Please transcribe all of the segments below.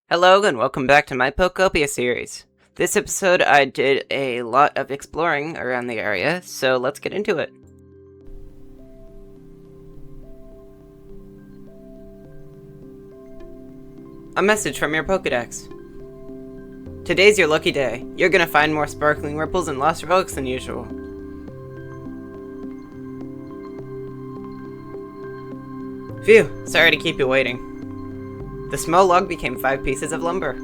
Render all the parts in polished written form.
Hello and welcome back to my Pokopia series. This episode I did a lot of exploring around the area, so let's get into it. A message from your Pokedex. Today's your lucky day. You're gonna find more sparkling ripples and lost relics than usual. Phew, sorry to keep you waiting. The small log became 5 pieces of lumber.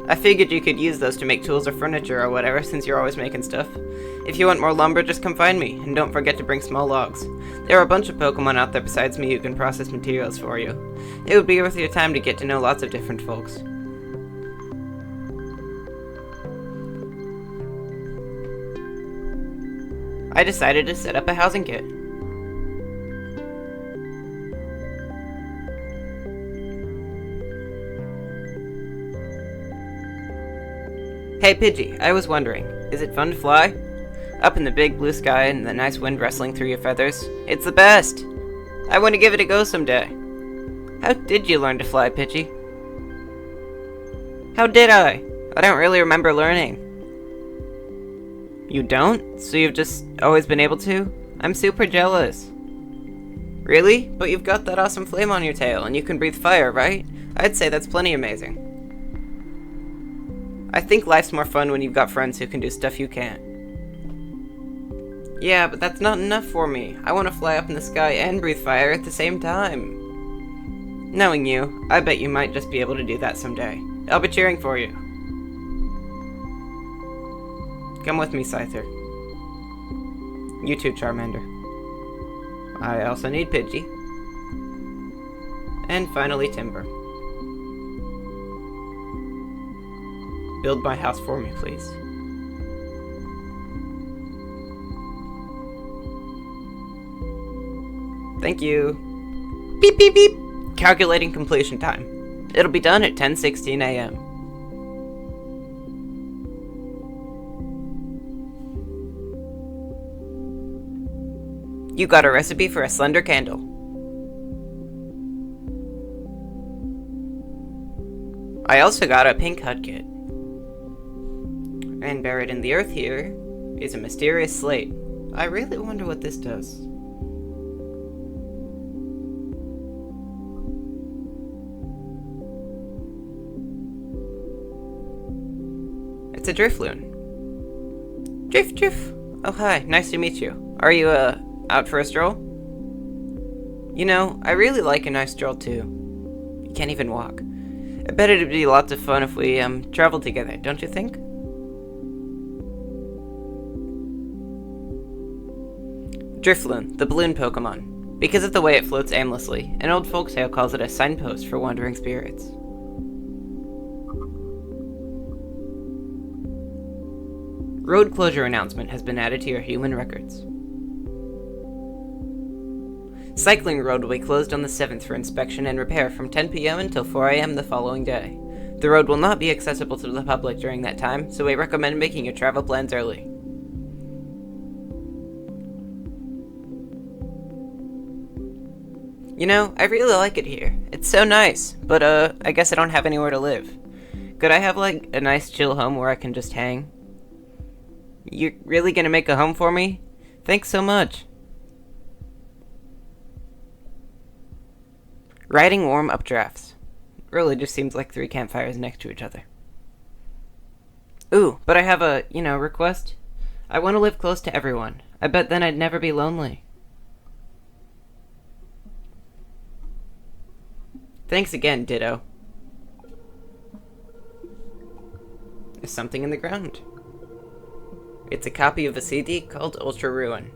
I figured you could use those to make tools or furniture or whatever, since you're always making stuff. If you want more lumber, just come find me, and don't forget to bring small logs. There are a bunch of Pokemon out there besides me who can process materials for you. It would be worth your time to get to know lots of different folks. I decided to set up a housing kit. Hey Pidgey, I was wondering, is it fun to fly? Up in the big blue sky and the nice wind rustling through your feathers? It's the best! I want to give it a go someday. How did you learn to fly, Pidgey? How did I? I don't really remember learning. You don't? So you've just always been able to? I'm super jealous. Really? But you've got that awesome flame on your tail, and you can breathe fire, right? I'd say that's plenty amazing. I think life's more fun when you've got friends who can do stuff you can't. Yeah, but that's not enough for me. I want to fly up in the sky and breathe fire at the same time. Knowing you, I bet you might just be able to do that someday. I'll be cheering for you. Come with me, Scyther. You too, Charmander. I also need Pidgey. And finally, Timber. Build my house for me, please. Thank you. Beep, beep, beep. Calculating completion time. It'll be done at 10:16 a.m. You got a recipe for a slender candle. I also got a pink hut kit. And buried in the earth here is a mysterious slate. I really wonder what this does. It's a drifloon. Drift. Oh hi, nice to meet you. Are you, out for a stroll? You know, I really like a nice stroll too. You can't even walk. I bet it'd be lots of fun if we, traveled together, don't you think? Drifloon, the balloon Pokemon. Because of the way it floats aimlessly, an old folktale calls it a signpost for wandering spirits. Road closure announcement has been added to your human records. Cycling road will be closed on the 7th for inspection and repair from 10 p.m. until 4 a.m. the following day. The road will not be accessible to the public during that time, so we recommend making your travel plans early. You know, I really like it here. It's so nice, but I guess I don't have anywhere to live. Could I have, like, a nice chill home where I can just hang? You're really gonna make a home for me? Thanks so much. Riding warm updrafts. Really just seems like 3 campfires next to each other. Ooh, but I have a, request. I want to live close to everyone. I bet then I'd never be lonely. Thanks again, Ditto. There's something in the ground. It's a copy of a CD called Ultra Ruin.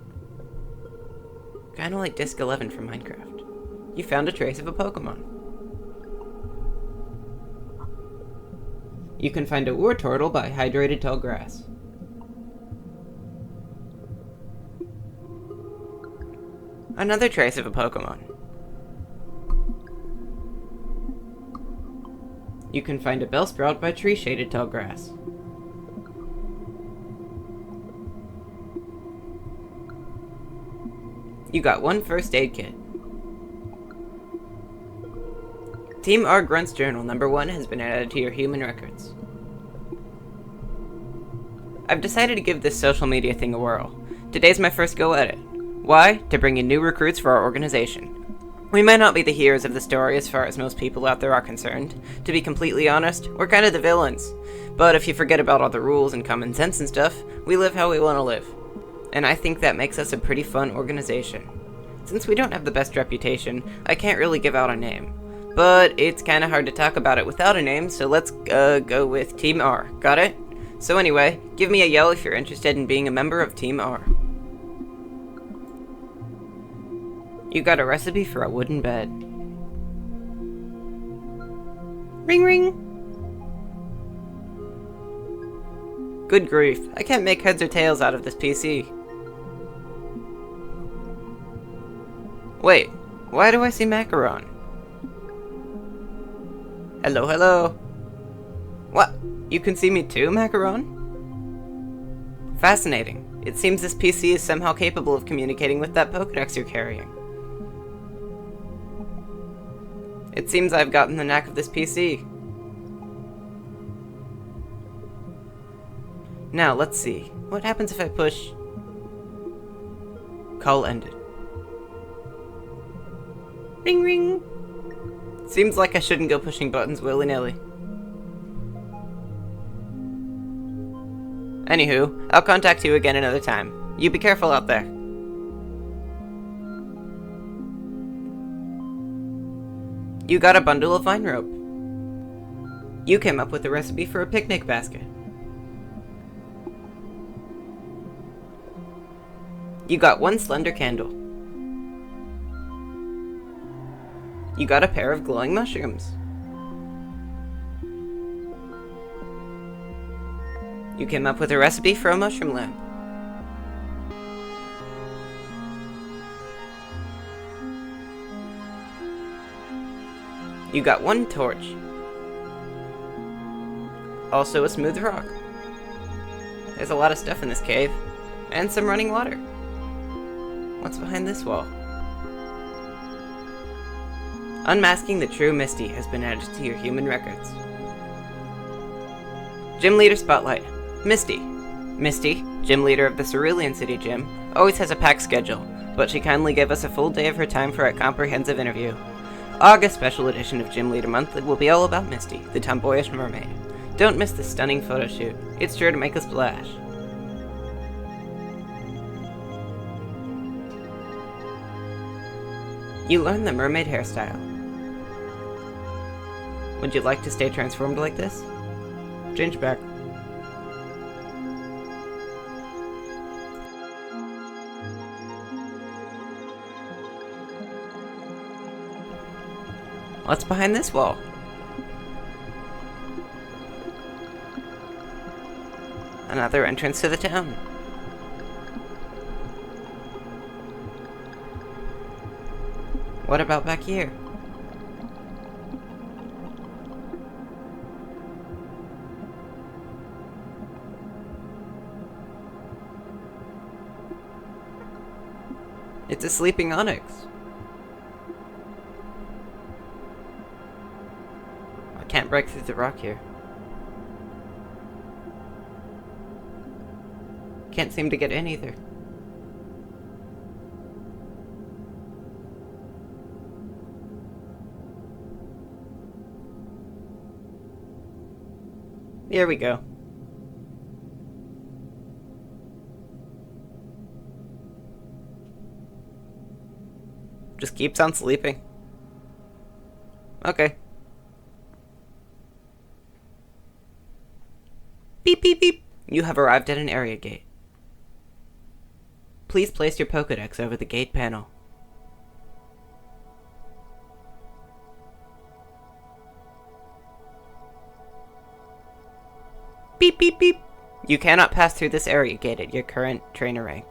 Kinda like Disc 11 from Minecraft. You found a trace of a Pokemon. You can find a Wartortle by hydrated tall grass. Another trace of a Pokemon. You can find a Bellsprout by tree-shaded tall grass. You got one first aid kit. Team R Grunt's Journal number 1 has been added to your human records. I've decided to give this social media thing a whirl. Today's my first go at it. Why? To bring in new recruits for our organization. We might not be the heroes of the story as far as most people out there are concerned. To be completely honest, we're kind of the villains. But if you forget about all the rules and common sense and stuff, we live how we want to live. And I think that makes us a pretty fun organization. Since we don't have the best reputation, I can't really give out a name. But it's kind of hard to talk about it without a name, so let's go with Team R. Got it? So anyway, give me a yell if you're interested in being a member of Team R. You got a recipe for a wooden bed. Ring ring! Good grief, I can't make heads or tails out of this PC. Wait, why do I see macaron? Hello, hello. What? You can see me too, macaron? Fascinating. It seems this PC is somehow capable of communicating with that Pokedex you're carrying. It seems I've gotten the knack of this PC. Now, let's see. What happens if I push... Call ended. Ring ring! Seems like I shouldn't go pushing buttons willy-nilly. Anywho, I'll contact you again another time. You be careful out there. You got a bundle of vine rope. You came up with a recipe for a picnic basket. You got one slender candle. You got a pair of glowing mushrooms. You came up with a recipe for a mushroom lamp. You got one torch. Also a smooth rock. There's a lot of stuff in this cave. And some running water. What's behind this wall? Unmasking the true Misty has been added to your human records. Gym Leader Spotlight. Misty. Misty, gym leader of the Cerulean City Gym, always has a packed schedule, but she kindly gave us a full day of her time for a comprehensive interview. August special edition of Gym Leader Monthly will be all about Misty, the tomboyish mermaid. Don't miss this stunning photo shoot. It's sure to make a splash. You learned the mermaid hairstyle. Would you like to stay transformed like this? Change back. What's behind this wall? Another entrance to the town. What about back here? It's a sleeping onyx. I can't break through the rock here. Can't seem to get in either. Here we go. Just keeps on sleeping. Okay. Beep beep beep. You have arrived at an area gate. Please place your Pokedex over the gate panel. Beep beep beep. You cannot pass through this area gate at your current trainer rank.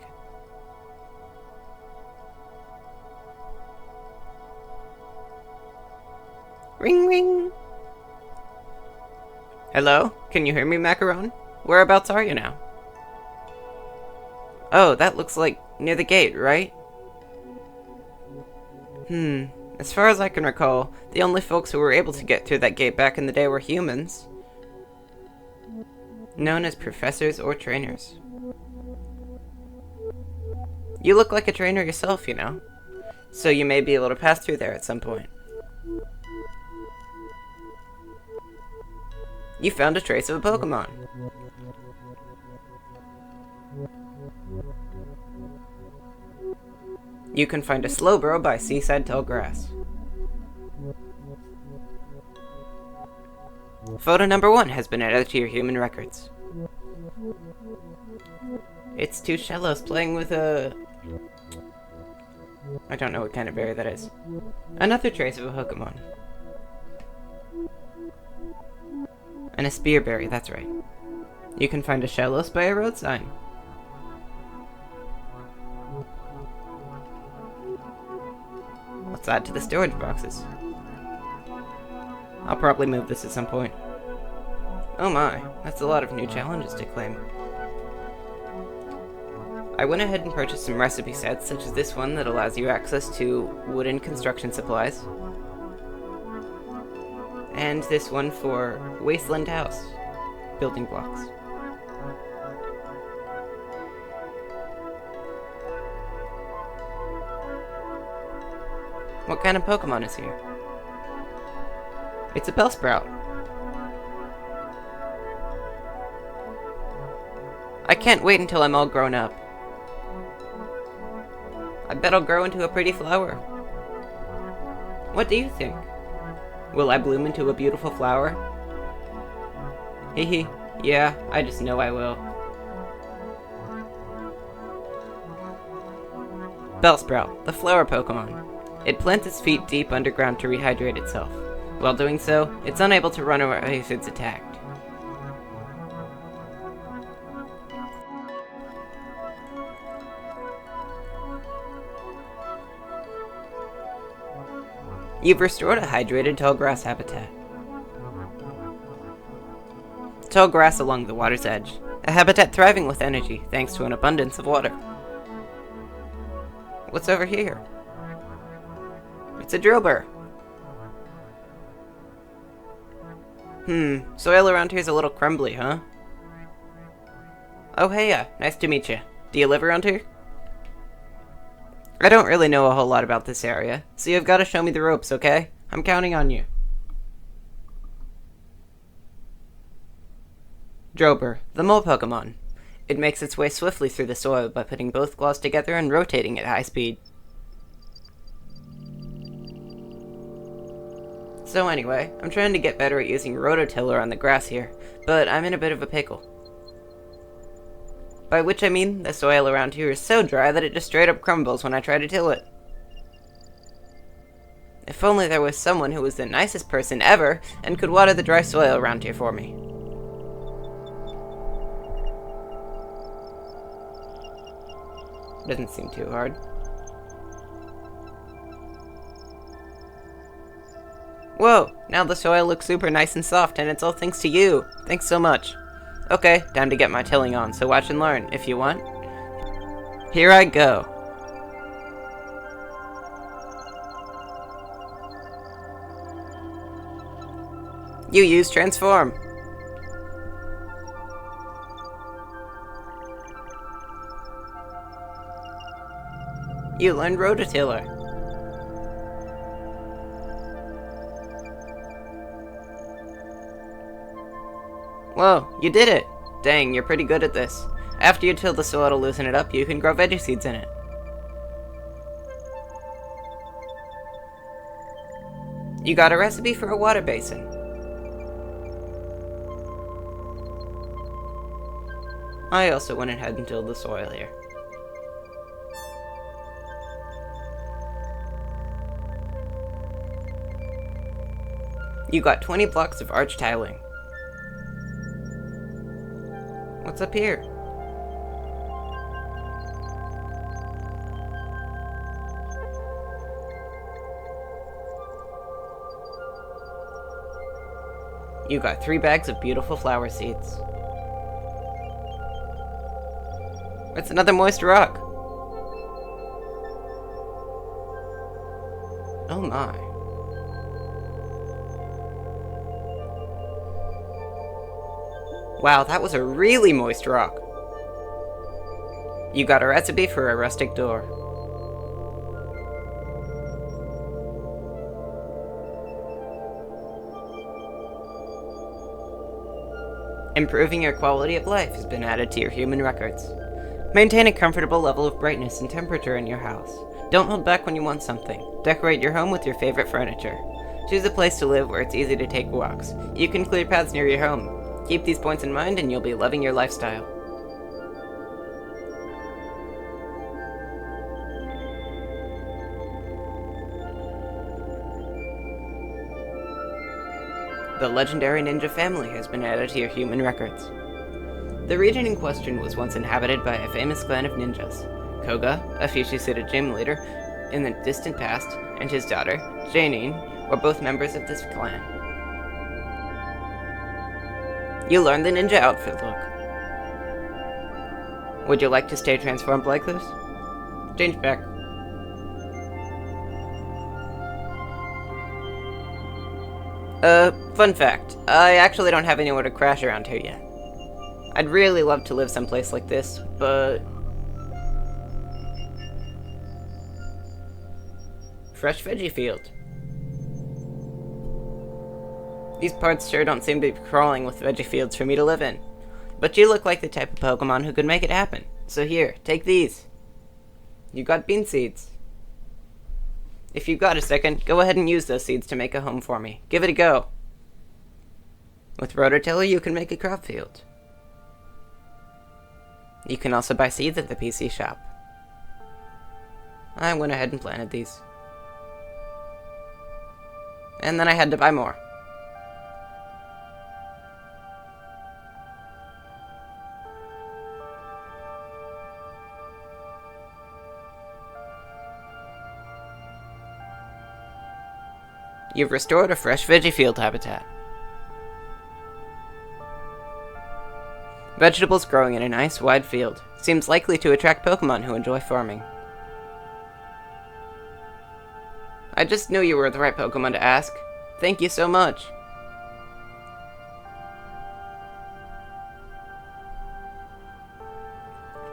Ring ring. Hello? Can you hear me, Macaron? Whereabouts are you now? Oh, that looks like near the gate, right? As far as I can recall, the only folks who were able to get through that gate back in the day were humans, known as professors or trainers. You look like a trainer yourself, you know, so you may be able to pass through there at some point. You found a trace of a Pokemon. You can find a Slowbro by Seaside Tall Grass. Photo number 1 has been added to your human records. It's two Shellos playing with a... I don't know what kind of berry that is. Another trace of a Pokemon. And a Spearberry, that's right. You can find a Shellos by a road sign. Let's add to the storage boxes. I'll probably move this at some point. Oh my, that's a lot of new challenges to claim. I went ahead and purchased some recipe sets, such as this one that allows you access to wooden construction supplies. And this one for Wasteland House building blocks. What kind of Pokemon is here? It's a Bellsprout. I can't wait until I'm all grown up. I bet I'll grow into a pretty flower. What do you think? Will I bloom into a beautiful flower? Hehe, yeah, I just know I will. Bellsprout, the flower Pokemon. It plants its feet deep underground to rehydrate itself. While doing so, it's unable to run away if it's attacked. You've restored a hydrated tall grass habitat. Tall grass along the water's edge. A habitat thriving with energy, thanks to an abundance of water. What's over here? It's a Drillbur. Soil around here's a little crumbly, huh? Oh heya, nice to meet you. Do you live around here? I don't really know a whole lot about this area, so you've got to show me the ropes, okay? I'm counting on you. Drillbur, the mole Pokemon. It makes its way swiftly through the soil by putting both claws together and rotating at high speed. So anyway, I'm trying to get better at using rototiller on the grass here, but I'm in a bit of a pickle. By which I mean, the soil around here is so dry that it just straight up crumbles when I try to till it. If only there was someone who was the nicest person ever and could water the dry soil around here for me. Doesn't seem too hard. Whoa, now the soil looks super nice and soft, and it's all thanks to you. Thanks so much. Okay, time to get my tilling on, so watch and learn, if you want. Here I go. You use transform. You learned rototiller. Whoa, you did it! Dang, you're pretty good at this. After you till the soil to loosen it up, you can grow veggie seeds in it. You got a recipe for a water basin. I also went ahead and tilled the soil here. You got 20 blocks of arch tiling. What's up here? You got 3 bags of beautiful flower seeds. It's another moist rock. Oh my. Wow, that was a really moist rock. You got a recipe for a rustic door. Improving your quality of life has been added to your human records. Maintain a comfortable level of brightness and temperature in your house. Don't hold back when you want something. Decorate your home with your favorite furniture. Choose a place to live where it's easy to take walks. You can clear paths near your home. Keep these points in mind and you'll be loving your lifestyle. The legendary ninja family has been added to your human records. The region in question was once inhabited by a famous clan of ninjas. Koga, a fushi-suited gym leader in the distant past, and his daughter, Janine, were both members of this clan. You learned the ninja outfit look. Would you like to stay transformed like this? Change back. Fun fact. I actually don't have anywhere to crash around here yet. I'd really love to live someplace like this, but... Fresh veggie field. These parts sure don't seem to be crawling with veggie fields for me to live in. But you look like the type of Pokemon who could make it happen. So here, take these. You got bean seeds. If you've got a second, go ahead and use those seeds to make a home for me. Give it a go. With Rototiller, you can make a crop field. You can also buy seeds at the PC shop. I went ahead and planted these. And then I had to buy more. You've restored a fresh veggie field habitat. Vegetables growing in a nice wide field. Seems likely to attract Pokemon who enjoy farming. I just knew you were the right Pokemon to ask. Thank you so much.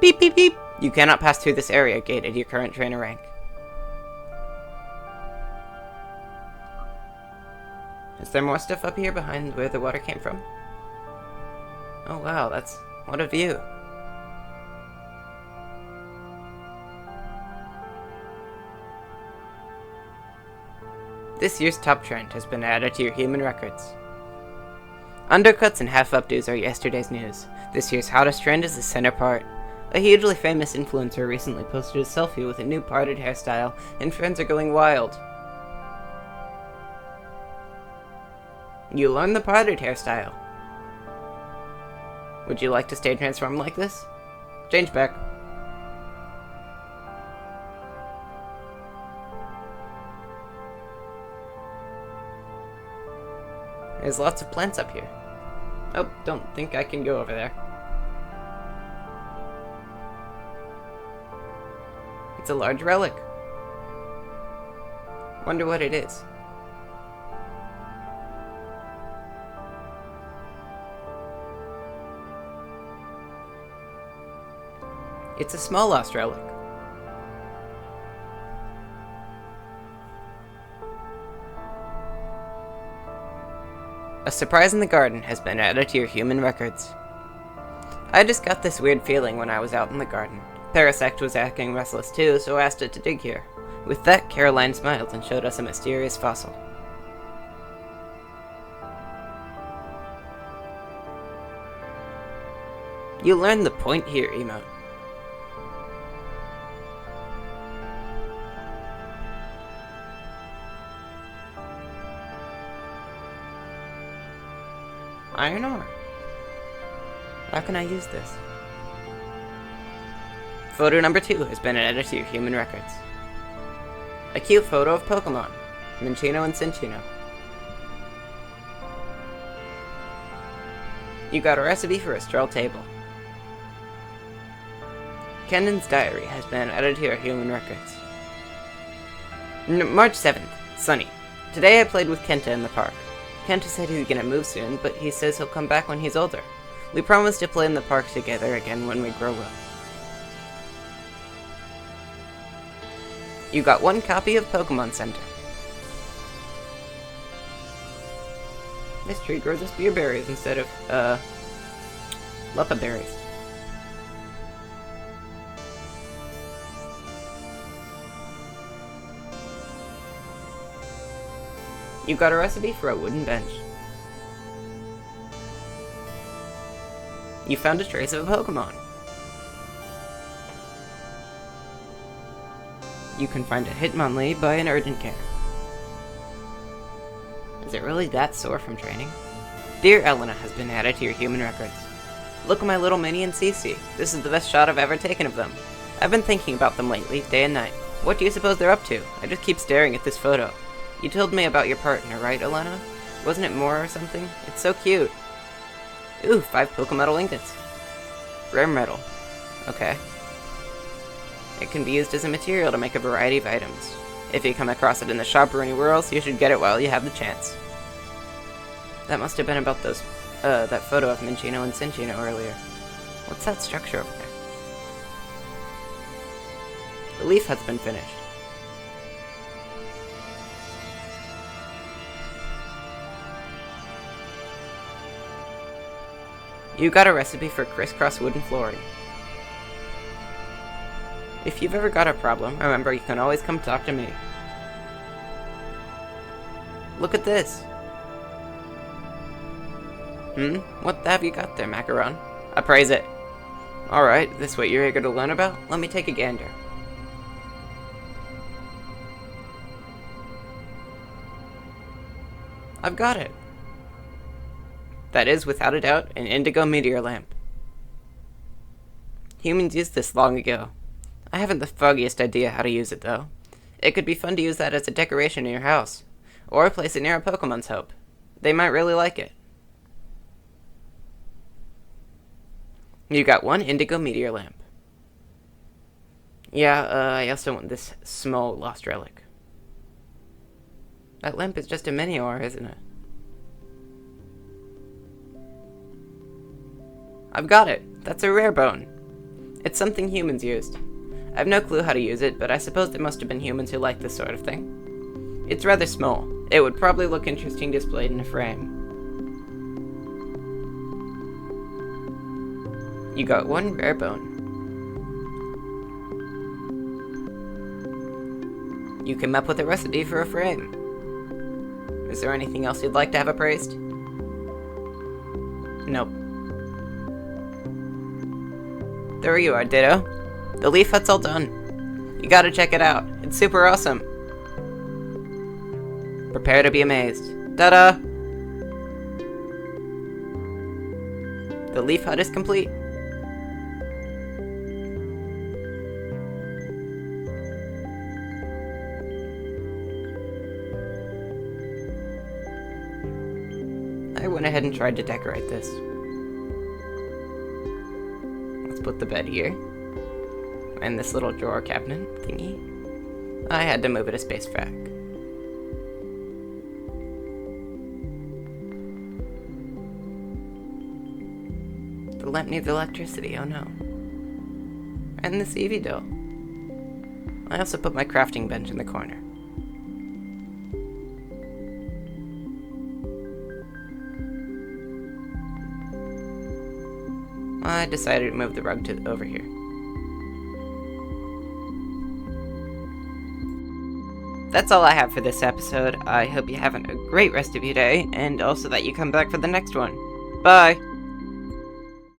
Beep beep beep! You cannot pass through this area gate at your current trainer rank. Is there more stuff up here behind where the water came from? Oh wow, what a view. This year's top trend has been added to your human records. Undercuts and half updos are yesterday's news. This year's hottest trend is the center part. A hugely famous influencer recently posted a selfie with a new parted hairstyle, and friends are going wild. You learned the parted hairstyle. Would you like to stay transformed like this? Change back. There's lots of plants up here. Oh, don't think I can go over there. It's a large relic. Wonder what it is. It's a small lost relic. A surprise in the garden has been added to your human records. I just got this weird feeling when I was out in the garden. Parasect was acting restless too, so I asked it to dig here. With that, Caroline smiled and showed us a mysterious fossil. You learned the point here emote. Iron ore. How can I use this? Photo number 2 has been added to your human records. A cute photo of Pokemon, Minchino and Cinchino. You got a recipe for a straw table. Kendon's diary has been added to your human records. March 7th. Sunny. Today I played with Kenta in the park. Kenta said he's gonna move soon, but he says he'll come back when he's older. We promised to play in the park together again when we grow up. You got 1 copy of Pokemon Center. This tree grows us beerberries instead of, Leppa berries. You got a recipe for a wooden bench. You found a trace of a Pokemon. You can find a Hitmonlee by an urgent care. Is it really that sore from training? Dear Elena has been added to your human records. Look at my little minion Cece. This is the best shot I've ever taken of them. I've been thinking about them lately, day and night. What do you suppose they're up to? I just keep staring at this photo. You told me about your partner, right, Elena? Wasn't it more or something? It's so cute. Ooh, 5 Pokemetal ingots. Rare metal. Okay. It can be used as a material to make a variety of items. If you come across it in the shop or anywhere else, you should get it while you have the chance. That must have been about those, that photo of Minchino and Cinchino earlier. What's that structure over there? The leaf hut's been finished. You got a recipe for crisscross wooden flooring. If you've ever got a problem, remember you can always come talk to me. Look at this. What have you got there, Macaron? Appraise it. Alright, this what you're eager to learn about? Let me take a gander. I've got it. That is, without a doubt, an indigo meteor lamp. Humans used this long ago. I haven't the foggiest idea how to use it, though. It could be fun to use that as a decoration in your house, or place it near a Pokemon's hope. They might really like it. You got 1 indigo meteor lamp. Yeah, I also want this small lost relic. That lamp is just a mini-ore, isn't it? I've got it. That's a rare bone. It's something humans used. I've no clue how to use it, but I suppose there must have been humans who liked this sort of thing. It's rather small. It would probably look interesting displayed in a frame. You got 1 rare bone. You came up with a recipe for a frame. Is there anything else you'd like to have appraised? Nope. There you are, Ditto. The leaf hut's all done. You gotta check it out. It's super awesome. Prepare to be amazed. Ta-da! The leaf hut is complete. I went ahead and tried to decorate this. Let's put the bed here. And this little drawer cabinet thingy. I had to move it a space back. The lamp needs electricity, oh no. And this Eevee doll. I also put my crafting bench in the corner. I decided to move the rug over here. That's all I have for this episode. I hope you're having a great rest of your day, and also that you come back for the next one. Bye!